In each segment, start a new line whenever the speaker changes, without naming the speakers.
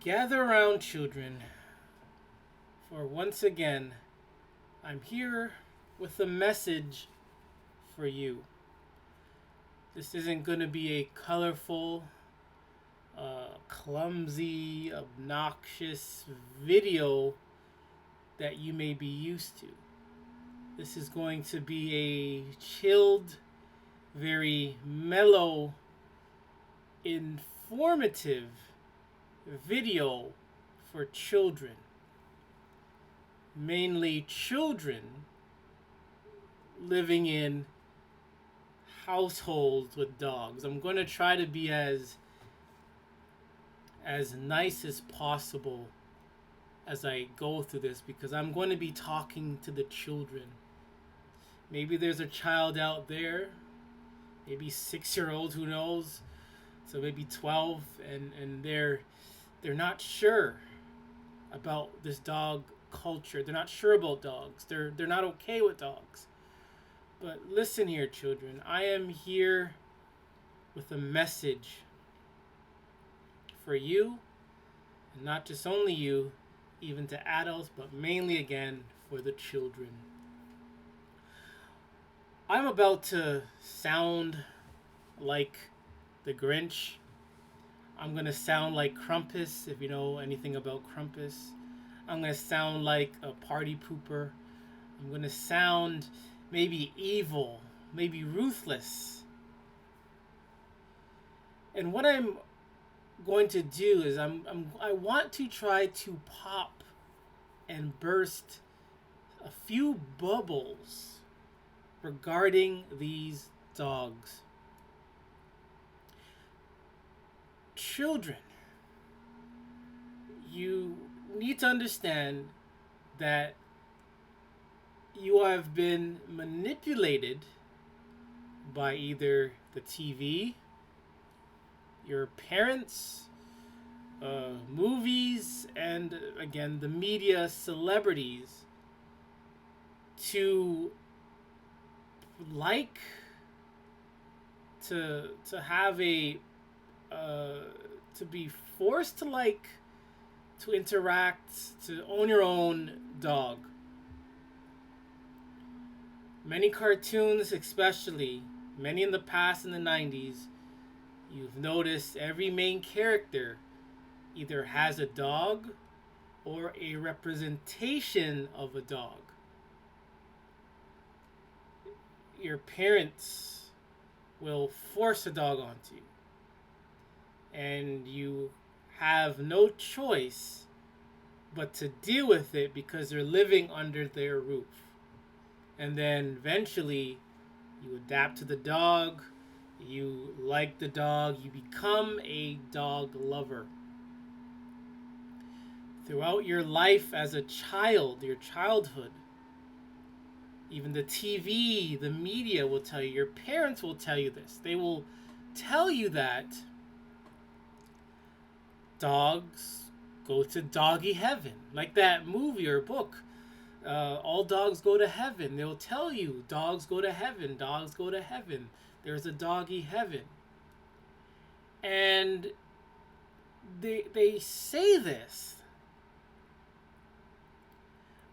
Gather around, children, for once again, I'm here with a message for you. This isn't going to be a colorful, clumsy, obnoxious video that you may be used to. This is going to be a chilled, very mellow, informative video for children, mainly children living in households with dogs. I'm going to try to be as nice as possible as I go through this because I'm going to be talking to the children. Maybe there's a child out there, maybe 6-year-old, who knows? So maybe 12, and they're not sure about this dog culture. They're not sure about dogs. They're not okay with dogs. But listen here, children. I am here with a message for you, and not just only you, even to adults, but mainly again for the children. I'm about to sound like the Grinch. I'm going to sound like Krampus, if you know anything about Krampus. I'm going to sound like a party pooper. I'm going to sound maybe evil, maybe ruthless. And what I'm going to do is I want to try to pop and burst a few bubbles regarding these dogs. Children, you need to understand that you have been manipulated by either the TV, your parents, movies, and again the media, celebrities, to like to have a to be forced to like, to interact, to own your own dog. Many cartoons, especially many in the past in the 90s, you've noticed every main character either has a dog or a representation of a dog. Your parents will force a dog onto you, and you have no choice but to deal with it because they're living under their roof. And then eventually you adapt to the dog, you like the dog, you become a dog lover. Throughout your life as a child, your childhood, even the TV, the media will tell you, your parents will tell you this. They will tell you that dogs go to doggy heaven, like that movie or book, All Dogs Go to Heaven. They'll tell you dogs go to heaven, dogs go to heaven, there's a doggy heaven. And they say this.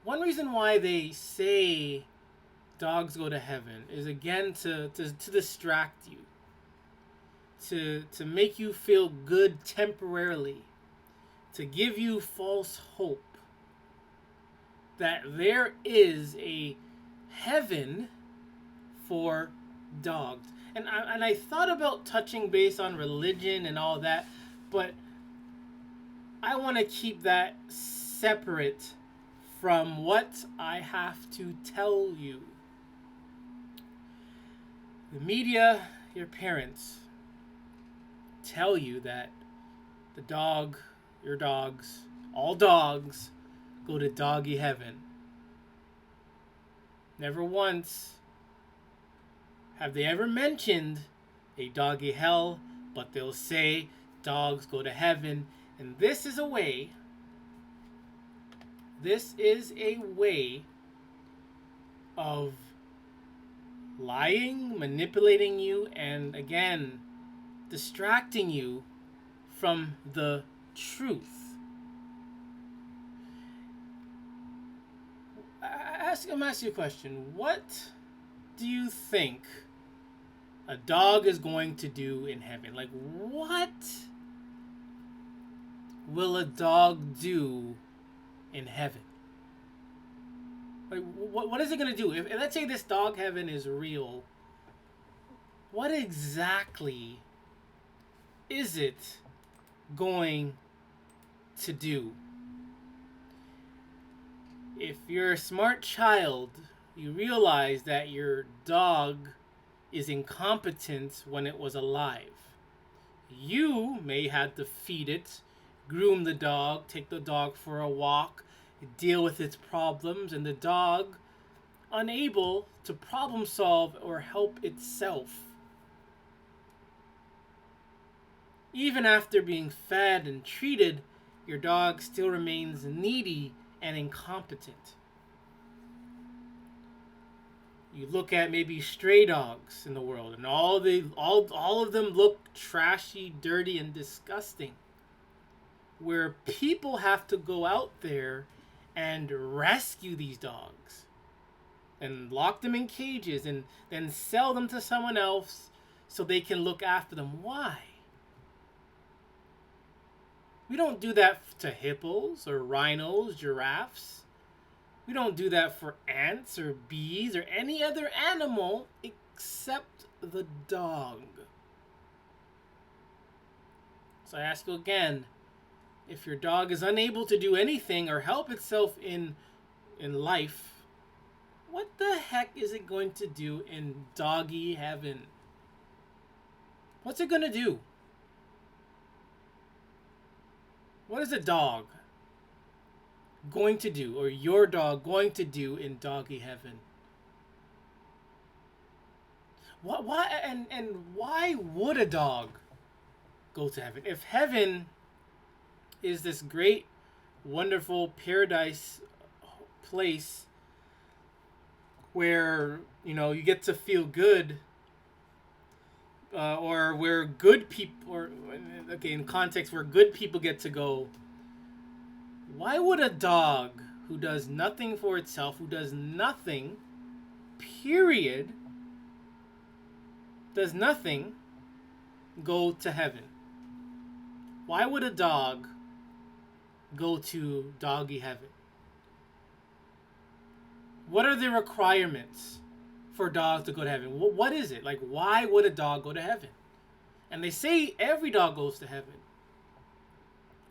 One reason why they say dogs go to heaven is again to distract you, to make you feel good temporarily, to give you false hope that there is a heaven for dogs. And I thought about touching base on religion and all that, but I want to keep that separate from what I have to tell you. The media, your parents, tell you that the dog, your dogs, all dogs go to doggy heaven. Never once have they ever mentioned a doggy hell, but they'll say dogs go to heaven. And this is a way of lying, manipulating you, and again, distracting you from the truth. I'm gonna ask you a question. What do you think a dog is going to do in heaven? Like, what will a dog do in heaven? Like, what is it gonna do? If let's say this dog heaven is real, what exactly is it going to do? If you're a smart child, you realize that your dog is incompetent when it was alive. You may have to feed it, groom the dog, take the dog for a walk, deal with its problems, and the dog unable to problem solve or help itself. Even after being fed and treated, your dog still remains needy and incompetent. You look at maybe stray dogs in the world, and all of them look trashy, dirty, and disgusting. Where people have to go out there and rescue these dogs and lock them in cages and then sell them to someone else so they can look after them. Why? We don't do that to hippos or rhinos, giraffes. We don't do that for ants or bees or any other animal except the dog. So I ask you again, if your dog is unable to do anything or help itself in life, what the heck is it going to do in doggy heaven? What's it going to do? What is a dog going to do, or your dog going to do in doggy heaven? Why and why would a dog go to heaven? If heaven is this great, wonderful paradise place where, you know, you get to feel good, or where good people, or okay, in context where good people get to go, why would a dog who does nothing for itself, who does nothing, period, does nothing, go to heaven? Why would a dog go to doggy heaven? What are the requirements for dogs to go to heaven? What is it? Like, why would a dog go to heaven? And they say every dog goes to heaven.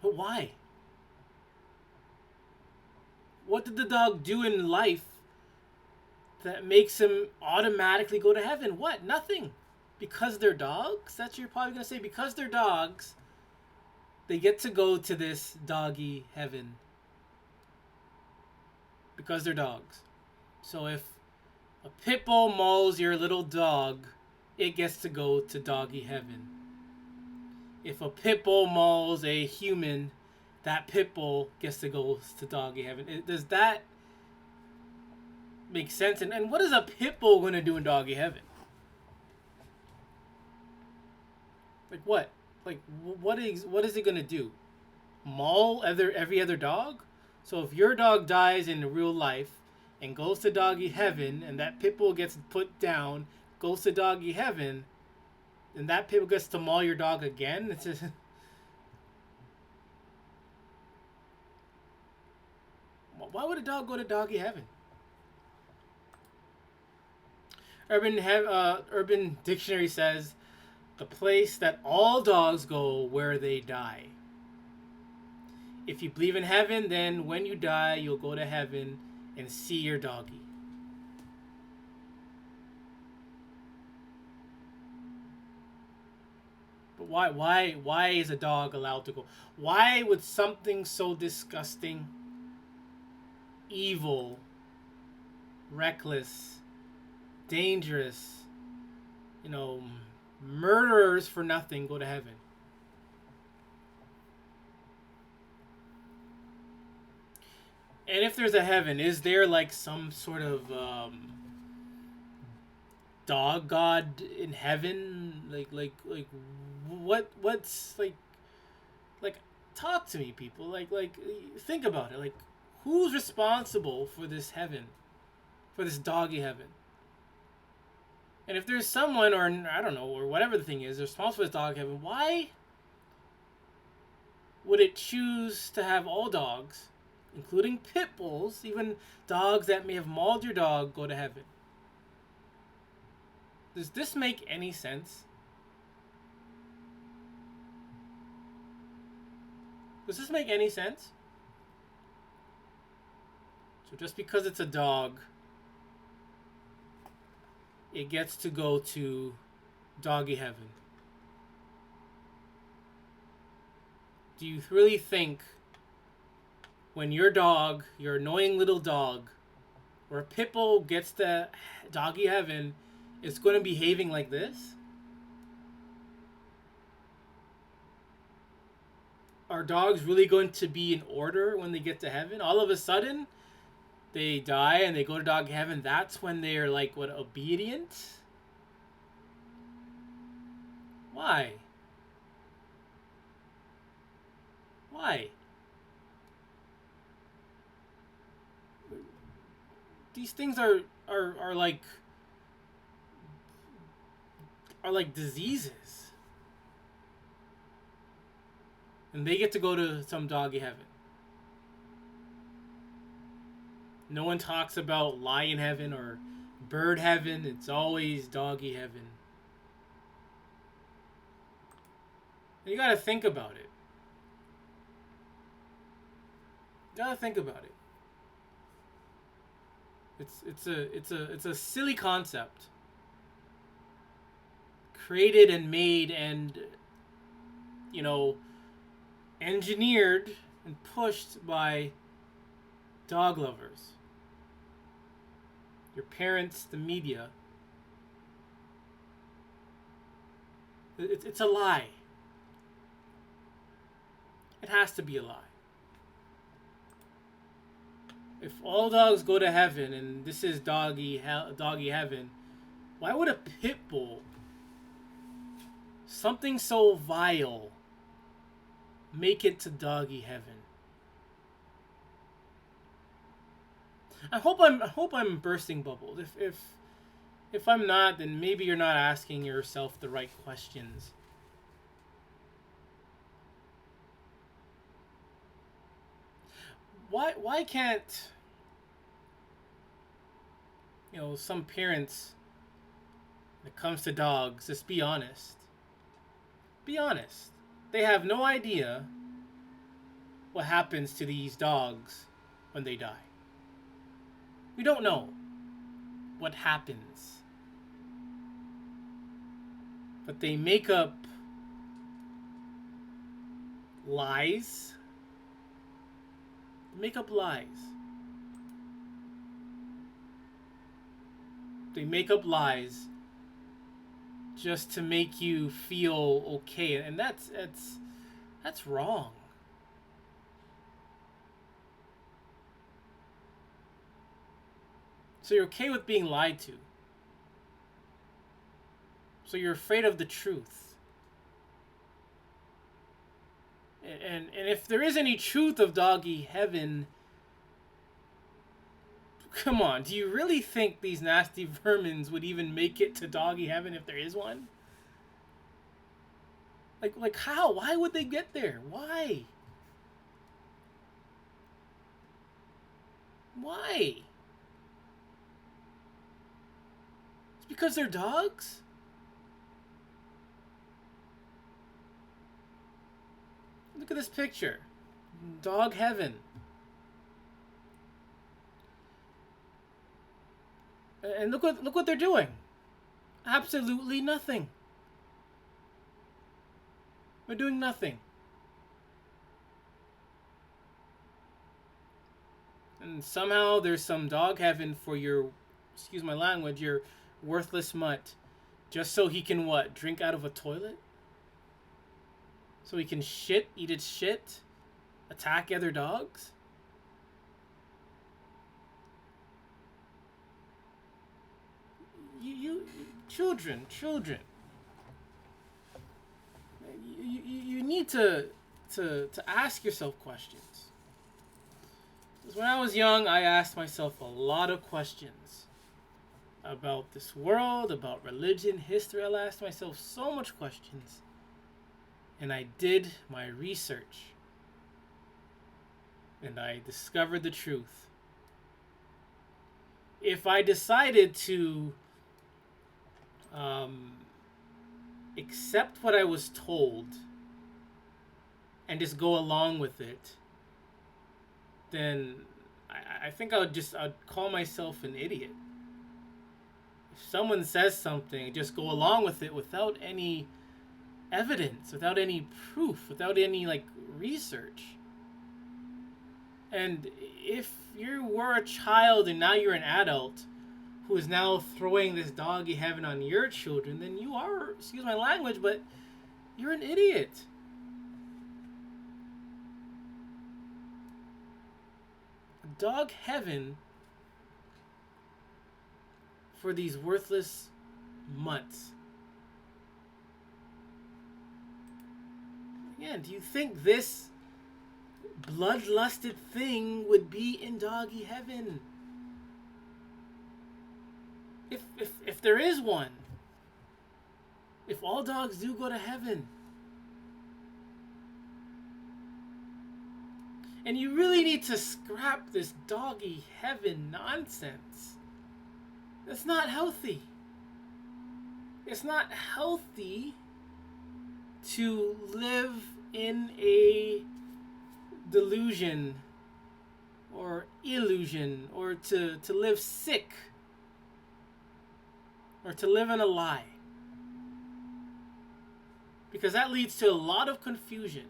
But why? What did the dog do in life that makes him automatically go to heaven? What? Nothing. Because they're dogs? That's what you're probably going to say. Because they're dogs, they get to go to this doggy heaven. Because they're dogs. So if a pit bull mauls your little dog, it gets to go to doggy heaven. If a pit bull mauls a human, that pit bull gets to go to doggy heaven. Does that make sense? And what is a pit bull going to do in doggy heaven? Like what? Like what is it going to do? Maul every other dog? So if your dog dies in real life and goes to doggy heaven, and that pit bull gets put down, goes to doggy heaven, and that pit bull gets to maul your dog again? It's just... Why would a dog go to doggy heaven? Urban Dictionary says, the place that all dogs go where they die. If you believe in heaven, then when you die, you'll go to heaven and see your doggy. But why is a dog allowed to go? Why would something so disgusting, evil, reckless, dangerous, murderers for nothing go to heaven? And if there's a heaven, is there like some sort of dog god in heaven? Like what's like talk to me, people. Like think about it. Like, who's responsible for this heaven? for this doggy heaven. And if there's someone, or I don't know, or whatever the thing is, responsible for this dog heaven, why would it choose to have all dogs, including pit bulls, even dogs that may have mauled your dog, go to heaven? Does this make any sense? Does this make any sense? So just because it's a dog, it gets to go to doggy heaven. Do you really think when your dog, your annoying little dog, or a pit bull gets to doggy heaven, it's going to be behaving like this? Are dogs really going to be in order when they get to heaven? All of a sudden, they die and they go to dog heaven. That's when they're like, what, obedient? Why? Why? These things are like diseases. And they get to go to some doggy heaven. No one talks about lion heaven or bird heaven. It's always doggy heaven. And you gotta think about it. You gotta think about it. It's a silly concept. Created and made and, you know, engineered and pushed by dog lovers. Your parents, the media. It's a lie. It has to be a lie. If all dogs go to heaven and this is doggy heaven, why would a pit bull, something so vile, make it to doggy heaven? I hope I'm bursting bubbles. If I'm not, then maybe you're not asking yourself the right questions. Why can't, you know, some parents, when it comes to dogs, just be honest? Be honest. They have no idea what happens to these dogs when they die. We don't know what happens. But they make up lies. They make up lies. They make up lies just to make you feel okay, and that's wrong. So you're okay with being lied to. So you're afraid of the truth. And if there is any truth of doggy heaven, come on, do you really think these nasty vermins would even make it to doggy heaven if there is one? Like how? Why would they get there? Why? Why? It's because they're dogs? Look at this picture. Dog heaven. And look what they're doing. Absolutely nothing. They're doing nothing. And somehow there's some dog heaven for your, excuse my language, your worthless mutt. Just so he can what? Drink out of a toilet? So he can shit, eat its shit, attack other dogs? You children. You need to ask yourself questions. Because when I was young, I asked myself a lot of questions about this world, about religion, history. I asked myself so much questions. And I did my research. And I discovered the truth. If I decided to accept what I was told and just go along with it, then I think I'd call myself an idiot. If someone says something, just go along with it without any evidence, without any proof, without any research. And if you were a child and now you're an adult who is now throwing this doggy heaven on your children, then you are, excuse my language, but you're an idiot. Dog heaven for these worthless mutts. Again, do you think this bloodlusted thing would be in doggy heaven? If there is one, if all dogs do go to heaven, and you really need to scrap this doggy heaven nonsense. It's not healthy. It's not healthy to live in a delusion or illusion, or to live sick, or to live in a lie. Because that leads to a lot of confusion.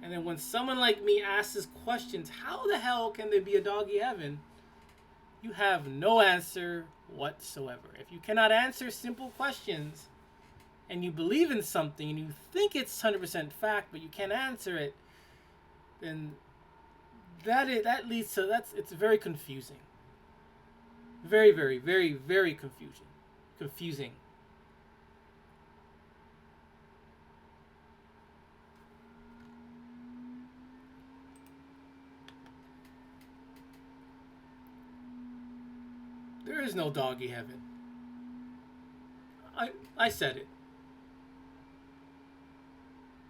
And then when someone like me asks questions, how the hell can there be a doggy heaven? You have no answer whatsoever. If you cannot answer simple questions, and you believe in something, and you think it's 100% fact, but you can't answer it, then that leads to, it's very confusing. Very, very, very, very confusing. There is no doggy heaven. I said it.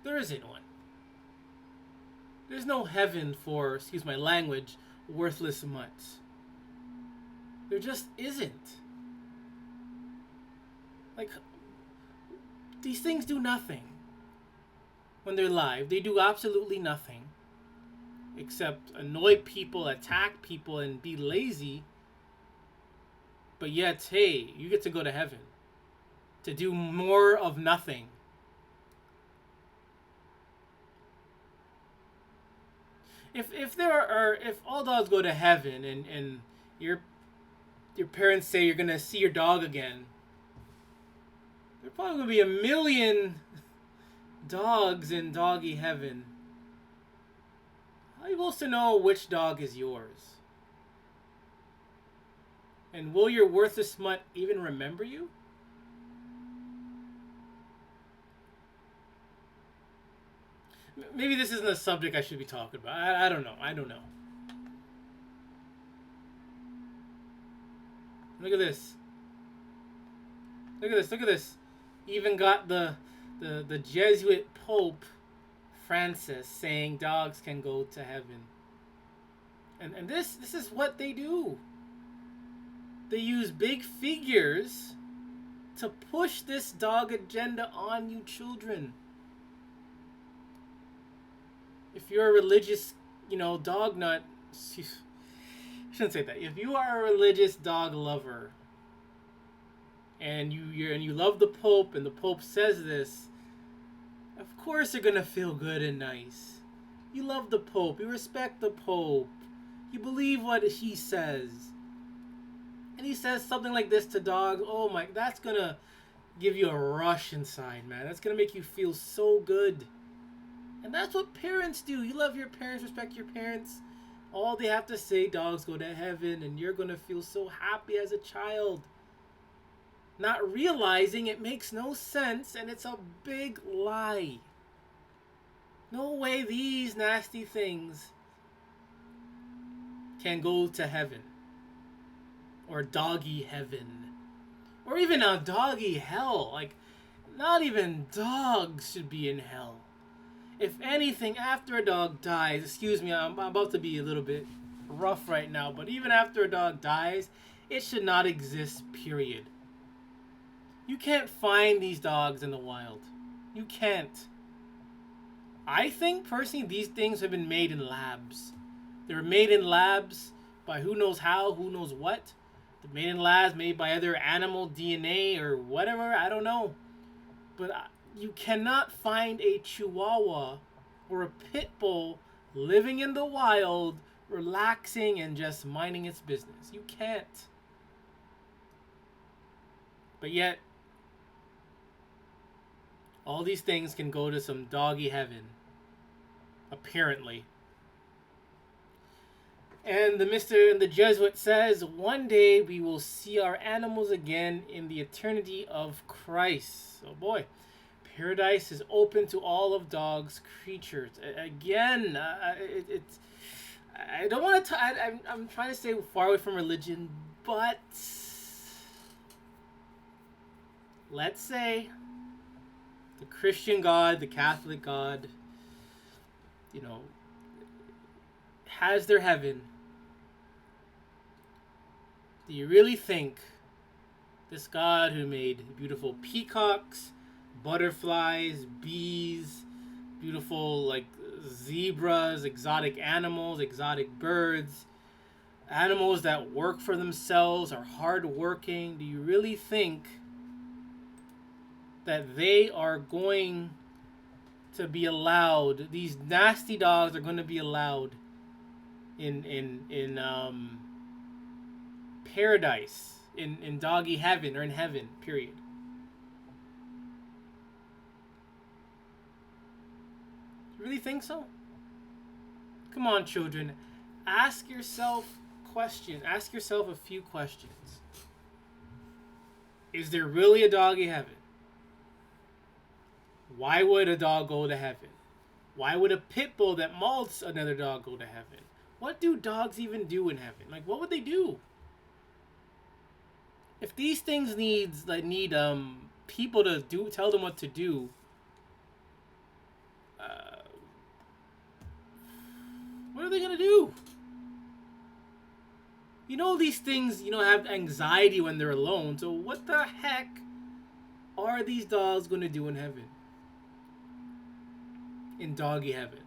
There isn't one. There's no heaven for, excuse my language, worthless mutts. There just isn't. These things do nothing. When they're live, they do absolutely nothing. Except annoy people, attack people, and be lazy. But yet, hey, you get to go to heaven. To do more of nothing. If all dogs go to heaven and your parents say you're gonna see your dog again, there are probably gonna be 1 million dogs in doggy heaven. How are you supposed to know which dog is yours? And will your worthless mutt even remember you? Maybe this isn't a subject I should be talking about. I don't know. Look at this. Look at this. Even got the Jesuit Pope Francis saying dogs can go to heaven. And this is what they do. They use big figures to push this dog agenda on you children. If you're a religious, dog nut, I shouldn't say that. If you are a religious dog lover, and you love the Pope, and the Pope says this, of course you're gonna feel good and nice. You love the Pope. You respect the Pope. You believe what he says. And he says something like this to dogs. Oh my, that's gonna give you a rush inside, man. That's gonna make you feel so good. And that's what parents do. You love your parents, respect your parents. All they have to say, dogs go to heaven, and you're going to feel so happy as a child. Not realizing it makes no sense, and it's a big lie. No way these nasty things can go to heaven, or doggy heaven, or even a doggy hell. Like, not even dogs should be in hell. If anything, after a dog dies, excuse me, I'm about to be a little bit rough right now, but even after a dog dies, it should not exist, period. You can't find these dogs in the wild. You can't. I think, personally, these things have been made in labs. They were made in labs by who knows how, who knows what. They're made in labs, made by other animal DNA or whatever, I don't know. But you cannot find a Chihuahua or a Pit Bull living in the wild, relaxing and just minding its business. You can't. But yet, all these things can go to some doggy heaven. Apparently. And the Jesuit says, one day we will see our animals again in the eternity of Christ. Oh boy. Paradise is open to all of dogs' creatures. Again, it's. I don't want to. I'm trying to stay far away from religion, but let's say the Christian God, the Catholic God, has their heaven. Do you really think this God who made beautiful peacocks, butterflies, bees, beautiful like zebras, exotic animals, exotic birds, animals that work for themselves, are hardworking, do you really think that they are going to be allowed, these nasty dogs are going to be allowed in paradise, in doggy heaven, or in heaven, period? You really think so? Come on, children. Ask yourself questions. Ask yourself a few questions. Is there really a doggy heaven? Why would a dog go to heaven? Why would a pit bull that mauls another dog go to heaven? What do dogs even do in heaven? Like, what would they do? If these things need people to tell them what to do, what are they gonna do? These things, have anxiety when they're alone. So what the heck are these dogs gonna do in heaven? In doggy heaven?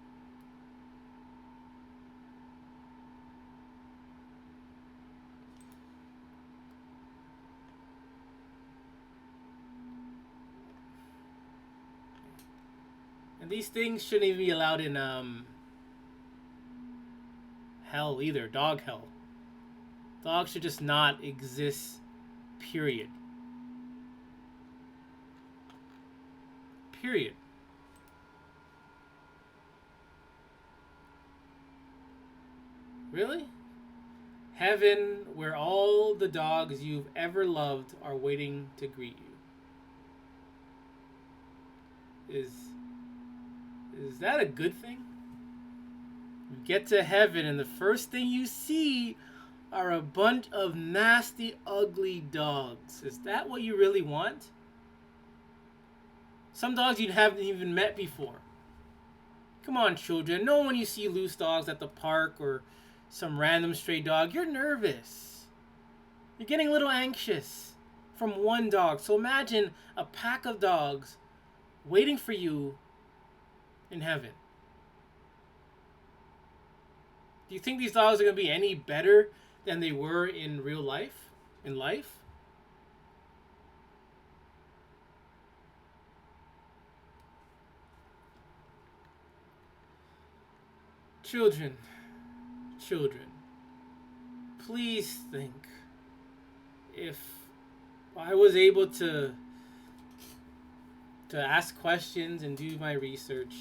And these things shouldn't even be allowed in hell either. Dog hell. Dogs should just not exist, period. Period. Really? Heaven, where all the dogs you've ever loved are waiting to greet you. Is that a good thing? You get to heaven and the first thing you see are a bunch of nasty, ugly dogs. Is that what you really want? Some dogs you haven't even met before. Come on, children. Know when you see loose dogs at the park or some random stray dog, you're nervous. You're getting a little anxious from one dog. So imagine a pack of dogs waiting for you in heaven. Do you think these dogs are going to be any better than they were in real life? In life? Children, please think. If I was able to ask questions and do my research,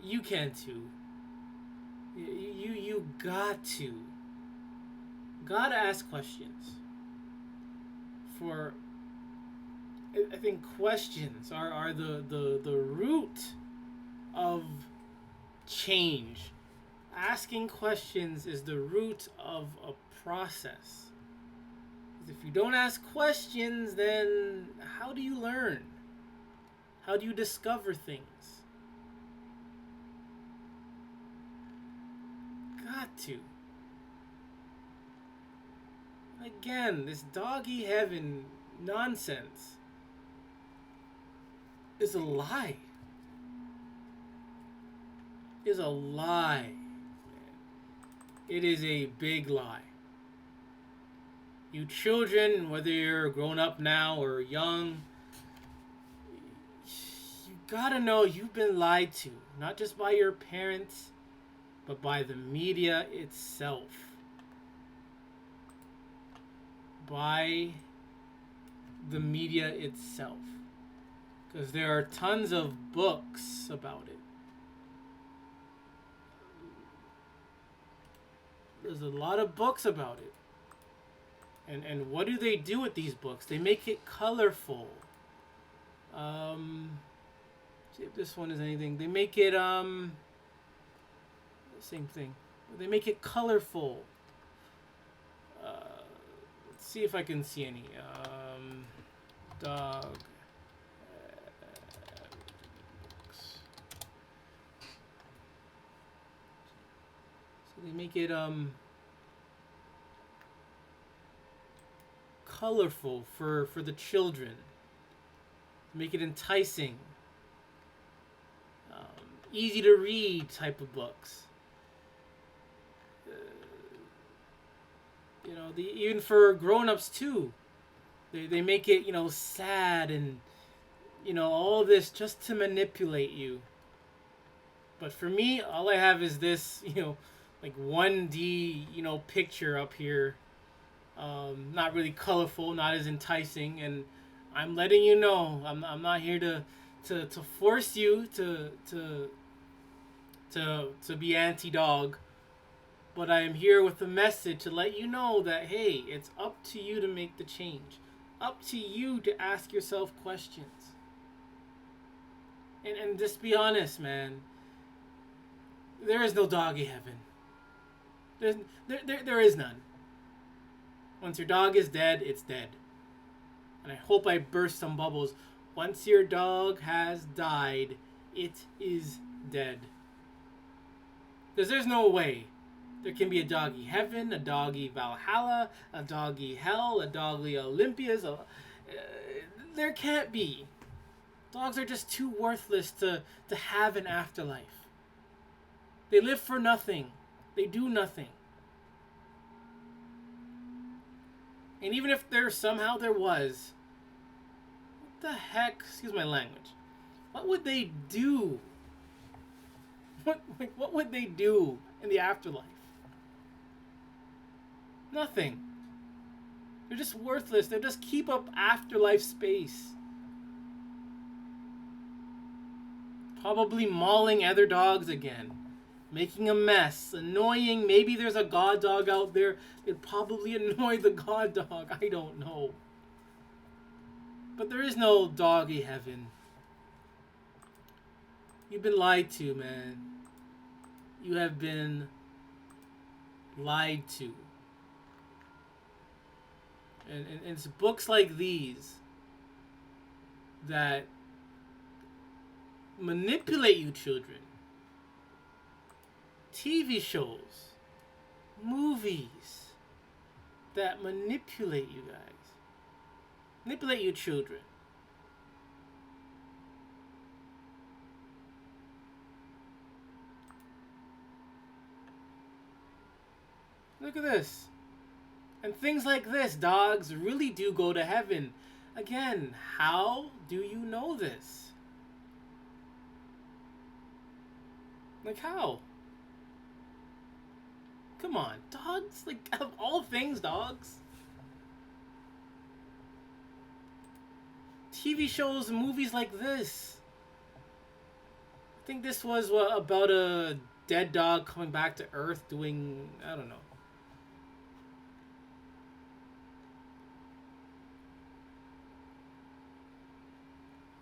you can too. You gotta ask questions. I think questions are the root of change. asking questions is the root of a process. If you don't ask questions, then how do you learn? How do you discover things? Got to. Again, this doggy heaven nonsense is a lie. Is a lie. It is a big lie. You children, whether you're grown up now or young, you gotta know you've been lied to. Not just by your parents, but by the media itself. By the media itself. Because there are tons of books about it. There's a lot of books about it. And what do they do with these books? They make it colorful. See if this one is anything. They make it same thing. They make it colorful. Let's see if I can see any. Dog. So they make it colorful for the children. Make it enticing. Easy to read type of books. You know, even for grown-ups too. They make it, you know, sad and, you know, all this just to manipulate you. But for me, all I have is this, you know, like 1D, you know, picture up here. Not really colorful, not as enticing, and I'm letting you know I'm not here to force you to be anti-dog, but I am here with a message to let you know that hey, it's up to you to make the change, up to you to ask yourself questions, and just be honest, man. There is no doggy heaven. There is none. Once your dog is dead, it's dead. And I hope I burst some bubbles. Once your dog has died, it is dead. Because there's no way there can be a doggy heaven, a doggy Valhalla, a doggy hell, a doggy Olympias. There can't be. Dogs are just too worthless to have an afterlife. They live for nothing. They do nothing. And even if there was, what the heck, excuse my language, what would they do? What would they do in the afterlife? Nothing. They're just worthless. They'll just keep up afterlife space. Probably mauling other dogs again. Making a mess, annoying. Maybe there's a god dog out there. It'd probably annoy the god dog. I don't know. But there is no doggy heaven. You've been lied to, man. You have been lied to. And it's books like these that manipulate you children. TV shows, movies that manipulate you guys, manipulate your children. Look at this. And things like this, dogs really do go to heaven. Again, how do you know this? Like how? Come on, dogs? Like, of all things, dogs? TV shows and movies like this. I think this was about a dead dog coming back to Earth doing, I don't know.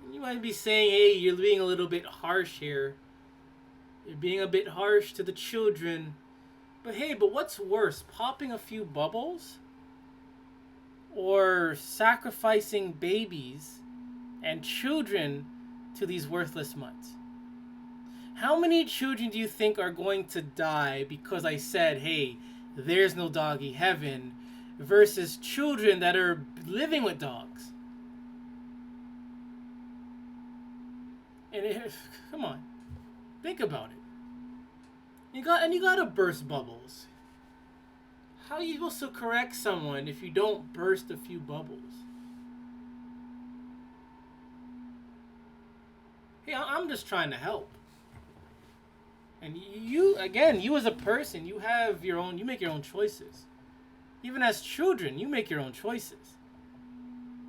You might be saying, hey, you're being a little bit harsh here. You're being a bit harsh to the children. But hey, but what's worse, popping a few bubbles or sacrificing babies and children to these worthless mutts? How many children do you think are going to die because I said, hey, there's no doggy heaven, versus children that are living with dogs? And come on, think about it. You gotta burst bubbles. How are you supposed to correct someone if you don't burst a few bubbles? Hey, I'm just trying to help. And you, again, you as a person, you make your own choices. Even as children, you make your own choices.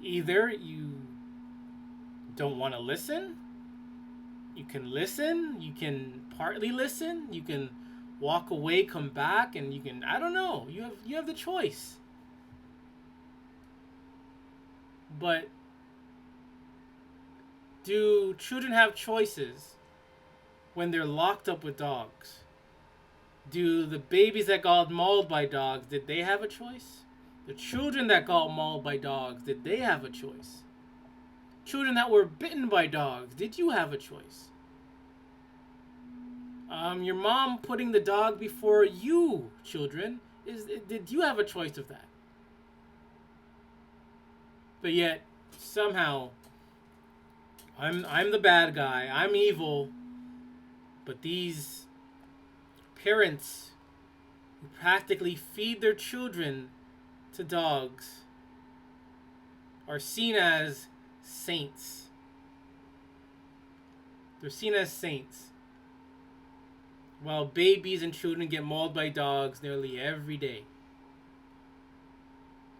Either you don't want to listen, you can partly listen, you can walk away, come back, and you can, I don't know, you have the choice. But do children have choices when they're locked up with dogs? Do the babies that got mauled by dogs, did they have a choice? The children that got mauled by dogs, did they have a choice? Children that were bitten by dogs, did you have a choice? Your mom putting the dog before you, children, did you have a choice of that? But yet, somehow, I'm the bad guy, I'm evil, but these parents who practically feed their children to dogs are seen as saints. They're seen as saints. While babies and children get mauled by dogs nearly every day.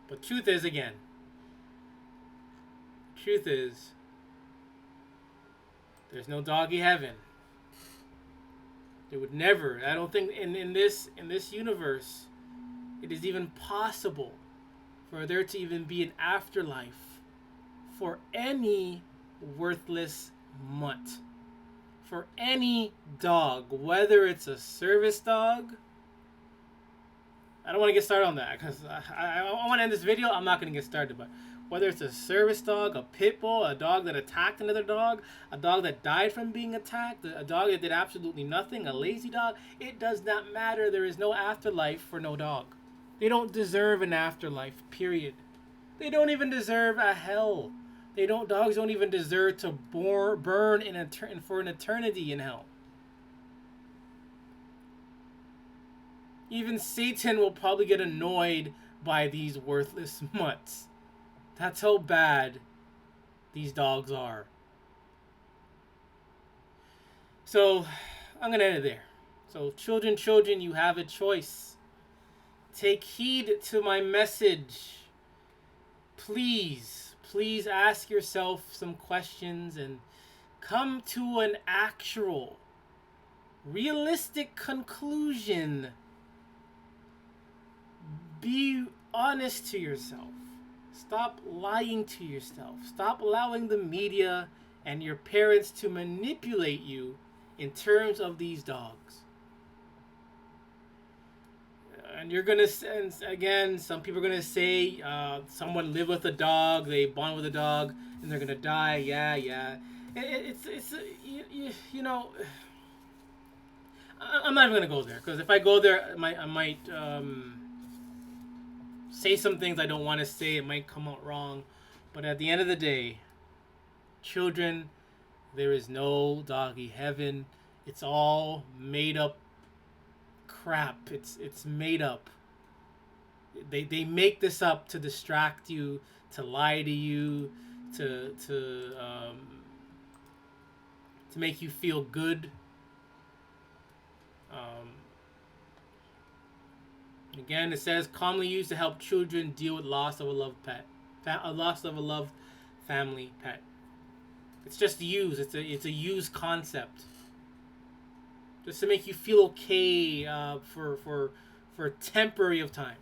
But truth is, there's no doggy heaven. There would never, I don't think in this universe, it is even possible for there to even be an afterlife for any worthless mutt. For any dog, whether it's a service dog. I don't want to get started on that because I want to end this video. I'm not going to get started, but whether it's a service dog, a pit bull, a dog that attacked another dog, a dog that died from being attacked, a dog that did absolutely nothing, a lazy dog, it does not matter. There is no afterlife for no dog. They don't deserve an afterlife, period. They don't even deserve a hell. Dogs don't even deserve to burn for an eternity in hell. Even Satan will probably get annoyed by these worthless mutts. That's how bad these dogs are. So, I'm going to end it there. So, children, you have a choice. Take heed to my message. Please ask yourself some questions and come to an actual, realistic conclusion. Be honest to yourself. Stop lying to yourself. Stop allowing the media and your parents to manipulate you in terms of these dogs. And you're gonna, and again, some people are gonna say, someone lived with a dog, they bond with a dog, and they're gonna die. Yeah. It's you know, I'm not even gonna go there because if I go there, I might say some things I don't want to say. It might come out wrong, but at the end of the day, children, there is no doggy heaven. It's all made up crap. It's made up. They make this up to distract you, to lie to you, to make you feel good. Again, it says commonly used to help children deal with loss of a loved pet, loss of a loved family pet. It's just used. It's a used concept. Just to make you feel okay for a temporary of time.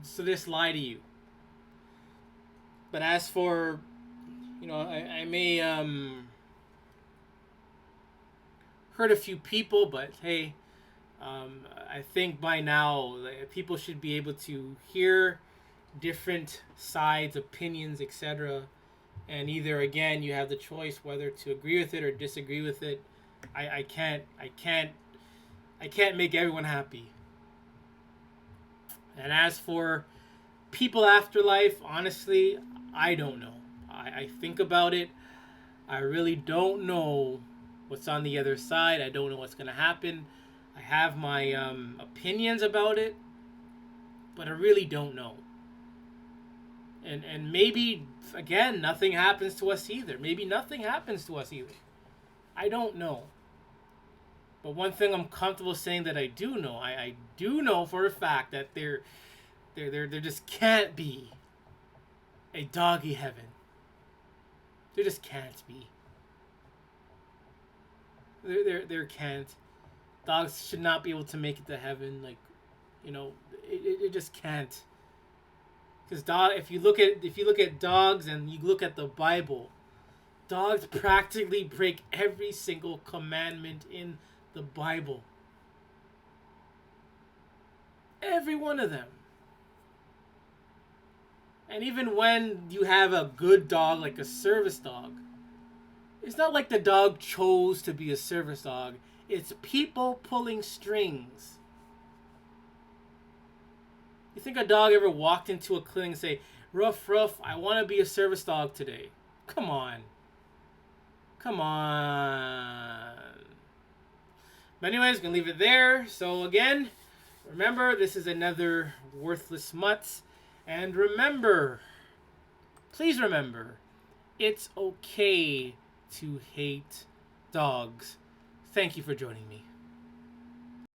So this lie to you. But as for, I may hurt a few people, but hey, I think by now people should be able to hear different sides, opinions, etc. And either again, you have the choice whether to agree with it or disagree with it. I can't make everyone happy. And as for people afterlife, honestly, I don't know. I think about it. I really don't know what's on the other side. I don't know what's going to happen. I have my opinions about it, but I really don't know. And maybe, again, nothing happens to us either. Maybe nothing happens to us either. I don't know. But one thing I'm comfortable saying that I do know, I do know for a fact that there just can't be a doggy heaven. There just can't be. There can't. Dogs should not be able to make it to heaven. Like, it just can't. Because if you look at dogs and you look at the Bible, dogs practically break every single commandment in the Bible. Every one of them. And even when you have a good dog, like a service dog, it's not like the dog chose to be a service dog. It's people pulling strings. You think a dog ever walked into a clinic and say, "Ruff, Ruff, I want to be a service dog today"? Come on. Come on. But anyways, gonna leave it there. So again, remember, this is another Worthless Mutts. And remember, please remember, it's okay to hate dogs. Thank you for joining me.